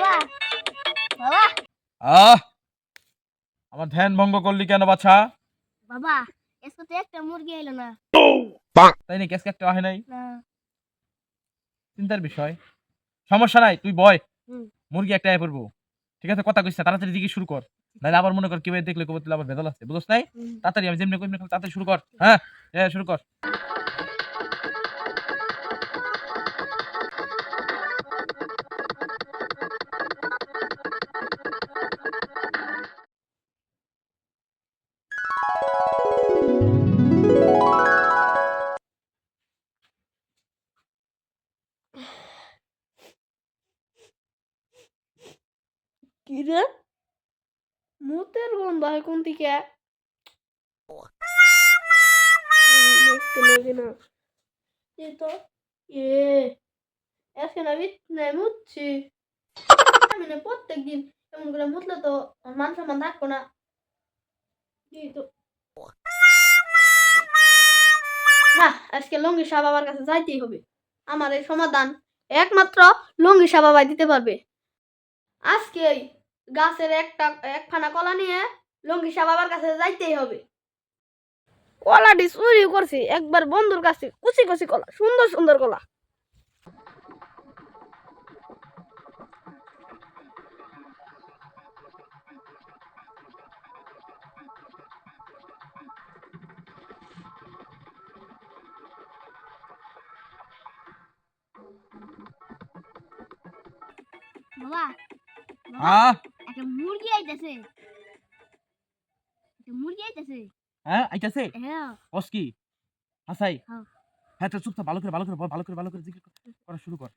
বাবা বাবা আহ আমার ধ্যান ভঙ্গ করলি কেন বাছা? বাবা এসে তো একটা মুরগি এলো না। তাই নাকি? আজকে একটা আহে নাই? না। চিন্তার বিষয়। সমস্যা নাই, তুই বয়। হুম। মুরগি একটা আয় পড়বো। ঠিক আছে, কথা কইছ না, তাড়াতাড়ি দিকে শুরু কর। নাহলে আবার মনে কর কেউ দেখলে কবর আবার ভেজাল আছে, বুঝছ নাই? তাড়াতাড়ি আমি যেমনি কইমনি তাড়াতাড়ি শুরু কর। হ্যাঁ হ্যাঁ, শুরু কর। কি রে মুতের গন্ধ হয় কোন দিকে দেখতে লাগে না এই তো এ আজকে না বিছনায় মুতছি আমি না প্রত্যেকদিন এমন করে মুতলে তো আমার মান সম্মান থাকবো না এই তো না আজকে লঙ্গি সাহ বাবার কাছে যাইতেই হবে আমার এই সমাধান একমাত্র লঙ্গি সাহ বাবাই দিতে পারবে আজকে গাছের এক ফানা কলা নিয়ে লঙ্গি সাহ বাবার কাছে যাইতেই হবে কলাটি চুরি করছি একবার বন্ধুর কাছে কুচি কুচি কলা সুন্দর সুন্দর কলা বাবা হ্যাঁ একটা মুরগি আইতাছে। একটা মুরগি আইতাছে। হ্যাঁ আইতাছে। হ্যাঁ। বস কি হাসাই? হ্যাঁ। হ্যাঁ তো চুপ থাক, ভালো করে বল, ভালো করে জিজ্ঞেস করা শুরু কর।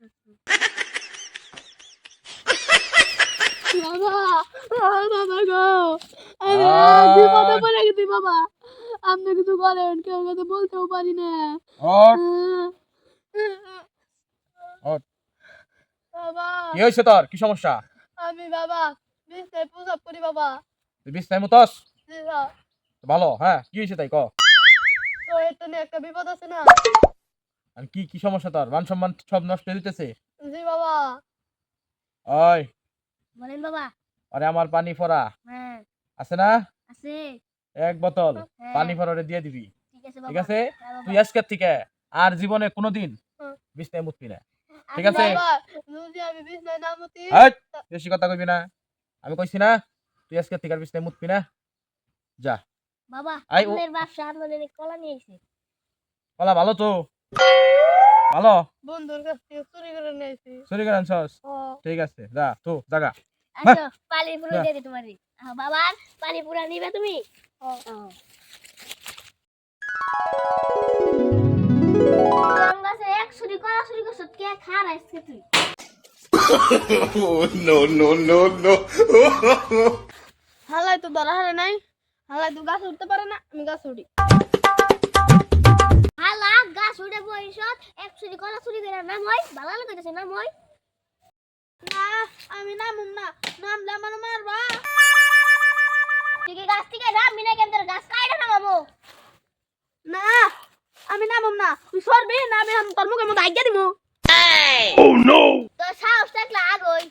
বাবা বাবা গো আরে বিপদে পড়ে গেছি বাবা আপনি কিছু করেন কেউ কাছে বলতেও পারি না বাবা কি হয়েছে তোর? কি সমস্যা? আমি বাবা বিছনায় প্রসাব করি বাবা তুই বিছনায় মুতস? জি না ভালো, হ্যাঁ কি হয়েছে তাই ক। তো এটা নিয়ে একটা বিপদ আছে না আর কি কি সমস্যা তোর? মান সম্মান সব নষ্ট হয়ে দিতেছে। জি বাবা ওই বলেন বাবা। আরে আমার পানি ফোড়া হ্যাঁ আছে না? আছে। এক বোতল হ্যাঁ। পানি ফোড়ারে দিয়ে দিবি। ঠিক আছে বাবা। ঠিক আছে? হ্যাঁ বাবা। তুই আজকের থেকে আর জীবনে কোনোদিন বিছনায় মুতবি না। ঠিক আছে? বাবা যদি আমি বিছনায় না মুতি এই, বেশি কথা কইবি না। আমি কইছি না তুই আজকের থেকে আর বিছনায় মুতবি না। যা। বাবা আই ও আপনার ব্যবসা আপনাদের কলা নিয়ে আইছে। বলা ভালো তো। ভালো। বন্ধুর কাছ থেকে চুরি করে নিয়েছি চুরি করে আনছস? ঠিক আছে, যা তো জাগা। আচ্ছা পানি পুরো দিয়ে দি তোমারে। বাবা পানি পুরা নিবে তুমি? আম গাছে এক ছুরি কলা চুরি করছ কে খারাইছে তুই? no. হালাই তো ধরা হারে নাই হালাই তো গাছ উঠতে পারে না আমি গাছ উঠি হালা গাছ উড়ে বইছত এক ছুরি কলা চুরি করে নাম হয় ভালো লাগতেছে নাম হয় না আমি নামুম না নামলে আমার মারবা তুই গাছ থেকে নামবি না কেন তোর গাছ কাইটা নামাবো না আমি নামুম না তুই সরবি না আমি তোর মুখের মধ্যে আজ্ঞা দিমু তোর সাহস থাকলে আগই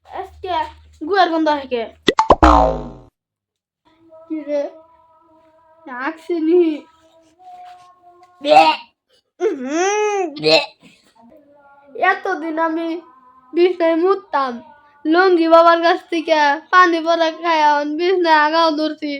আজকে গুয়ার গন্ধ হেকে কি রে আসেনি এতদিন আমি বিছনায় মুততাম লঙ্গি বাবার কাছ থেকে পানি পরা খায় বিছনায় আগাও ধরছি